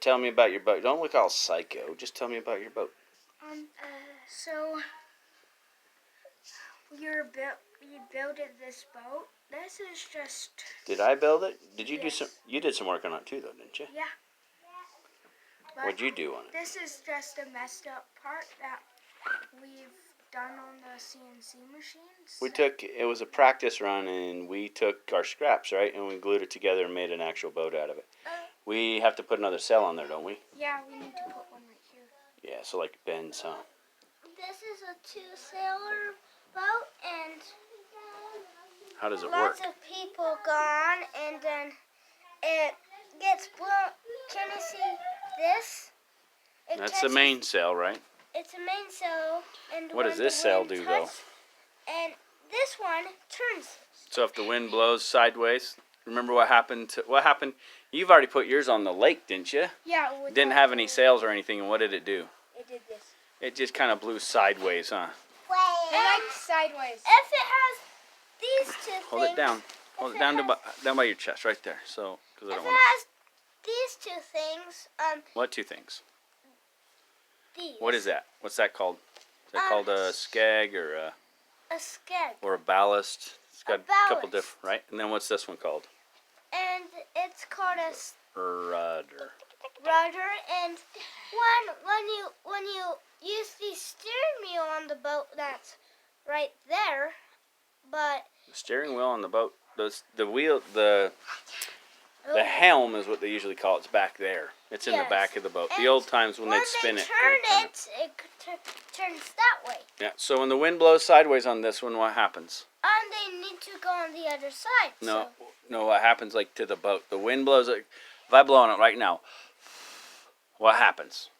tell me about your boat. Don't look all psycho. Just tell me about your boat. So we built this boat. This is just. Did I build it? Did you Yes. do some? You did some work on it too, though, didn't you? Yeah. But What'd you do on it? this is just a messed up part that we've done on the CNC machines. It was a practice run, and we took our scraps, right, and we glued it together and made an actual boat out of it. We have to put another sail on there, don't we? Yeah, we need to put one right here. Yeah, so like Ben's, huh? This is a two-sailor boat, and How does it lots work? of people gone, and then it gets blown. Can you see this? That's the main sail, right? It's a mainsail, and What when does this the sail wind do, though? touches- And this one turns. So if the wind blows sideways, remember what happened? You've already put yours on the lake, didn't you? Yeah. Didn't have any sails or anything, and what did it do? It did this. It just kind of blew sideways, huh? And like sideways. If it has these two Hold things, it down. Hold it down down by your chest, right there. So, because I if don't it want. has these two things, What two things? these. What is that? What's that called? Is that called a skeg or a skeg. ballast? It's got a couple ballast. different, right? And then what's this one called? And it's called a Rudder. rudder. And when you use the steering wheel on the boat, that's right there. But The steering wheel on the boat. The helm is what they usually call it. It's back there. It's in the Yes. back of the boat. The And old times when when they'd spin they it. turn they'd turn it turns that way. Yeah. So when the wind blows sideways on this one, what happens? And they need to go on the other side. No, So no. What happens like to the boat? The wind blows it. If I blow on it right now, what happens?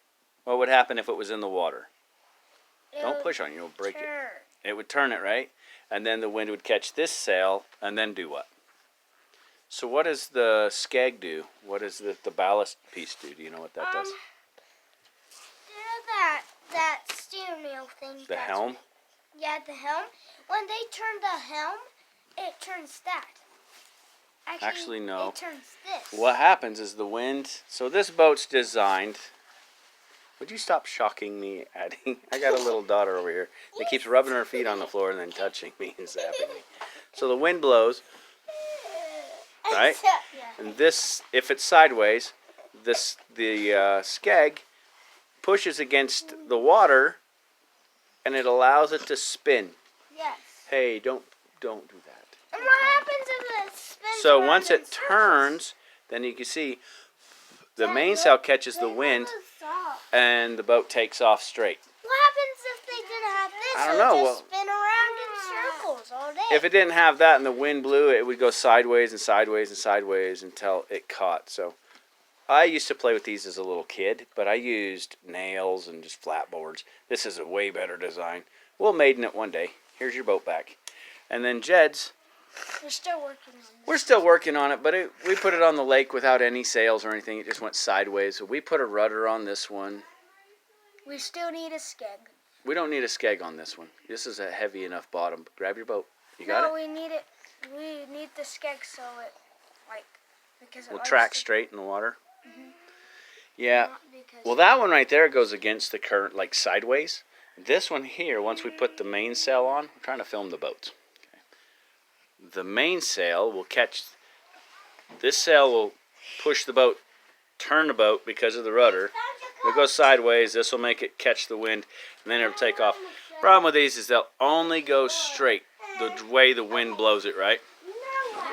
What would happen if it was in the water? Don't push on it. You'll break it. turn. It would turn it, right? And then the wind would catch this sail and then do what? So what does the skeg do? What does the ballast piece do? Do you know what that does? That steering wheel thing. The helm? Yeah, the helm. When they turn the helm, it turns that. Actually, no. It turns this. What happens is the wind... So this boat's designed... Would you stop shocking me, Addie? I got a little daughter over here that keeps rubbing her feet on the floor and then touching me and zapping me. So the wind blows, right? Yeah. And this, if it's sideways, the skeg pushes against the water, and it allows it to spin. Yes. Hey, don't do that. And what happens if it spins So around once in it circles? turns, then you can see the mainsail catches the wind, and the boat takes off straight. What happens if they didn't have this? I don't It would know. just spin around in circles all day. If it didn't have that and the wind blew, it would go sideways and sideways and sideways until it caught. So I used to play with these as a little kid, but I used nails and just flat boards. This is a way better design. We'll maiden it one day. Here's your boat back. And then Jed's, We're still working on this. we're still working on it, but we put it on the lake without any sails or anything. It just went sideways. So we put a rudder on this one. We still need a skeg. We don't need a skeg on this one. This is a heavy enough bottom. Grab your boat. You got No, it? we need it. We need the skeg so it, because it We'll likes track to- straight in the water. Yeah. not because- Well, that one right there goes against the current, like sideways. This one here, once we put the mainsail on, we're trying to film the boat. Okay. The mainsail will catch, this sail will push the boat, turn the boat because of the rudder. It'll go sideways, this will make it catch the wind, and then it'll take off. Problem with these is they'll only go straight the way the wind blows it, right?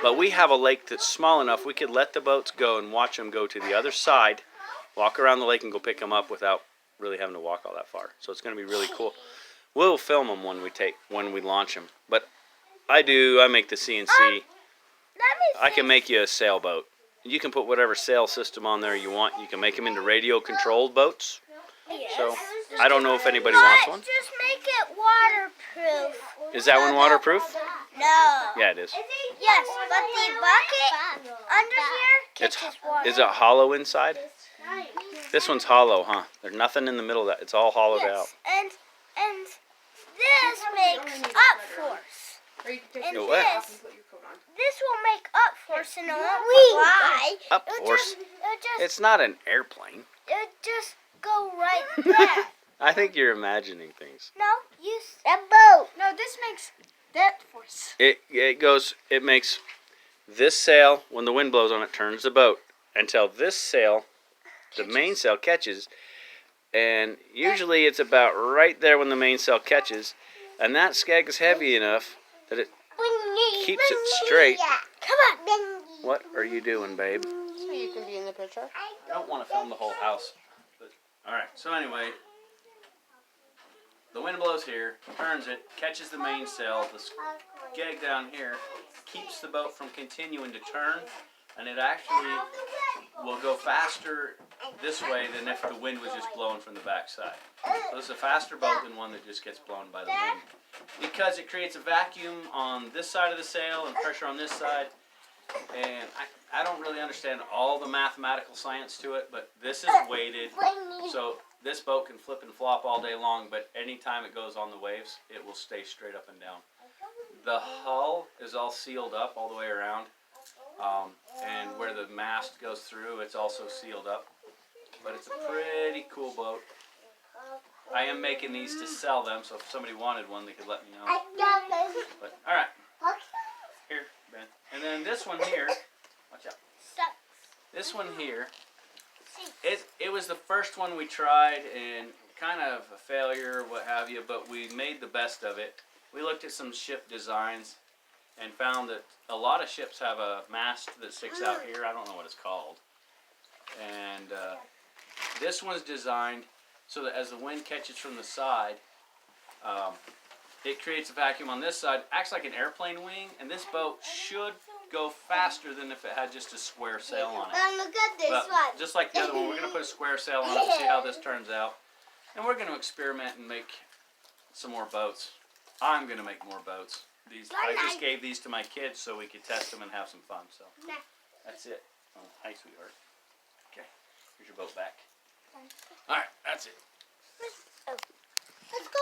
But we have a lake that's small enough, we could let the boats go and watch them go to the other side, walk around the lake and go pick them up without really having to walk all that far. So it's going to be really cool. We'll film them when we launch them. But I make the CNC. I can make you a sailboat. You can put whatever sail system on there you want. You can make them into radio controlled boats. So I don't know if anybody wants one. Just make it waterproof. Is that one waterproof? No. Yeah, it is. Yes, but the bucket under here It's, catches water. is it hollow inside? This one's hollow, huh? There's nothing in the middle of that. It's all hollowed out. Yes, and this makes up force. And What? this this will make up for us and it won't fly. Up It'll force. just It's not an airplane. it'll just go right there. I think you're imagining things. No, use a boat. No, this makes that force. It makes this sail, when the wind blows on it, turns the boat until this sail, the main sail, catches. And usually it's about right there when the main sail catches. And that skeg is heavy enough that it keeps it straight. Come on. What are you doing, babe? So you can be in the picture. I don't want to film the whole house. But, all right, so anyway, the wind blows here, turns it, catches the mainsail. The skeg down here keeps the boat from continuing to turn, and it actually will go faster this way than if the wind was just blowing from the backside. So it's a faster boat than one that just gets blown by the wind. Because it creates a vacuum on this side of the sail and pressure on this side. And I don't really understand all the mathematical science to it, but this is weighted, so this boat can flip and flop all day long, but anytime it goes on the waves, it will stay straight up and down. The hull is all sealed up all the way around, and where the mast goes through, it's also sealed up. But it's a pretty cool boat. I am making these to sell them, so if somebody wanted one, they could let me know. But, all right. Here, Ben. And then this one here, watch out. This one here, it was the first one we tried and kind of a failure, what have you, but we made the best of it. We looked at some ship designs and found that a lot of ships have a mast that sticks out here. I don't know what it's called. And this one's designed so that as the wind catches from the side, it creates a vacuum on this side, acts like an airplane wing, and this boat should go faster than if it had just a square sail on it. Look at this But one. just like the other one, we're going to put a square sail on it to see how this turns out. And we're going to experiment and make some more boats. I'm going to make more boats. I just gave these to my kids so we could test them and have some fun. So that's it. Oh, hi, sweetheart. Okay, here's your boat back. All right, that's it. Let's go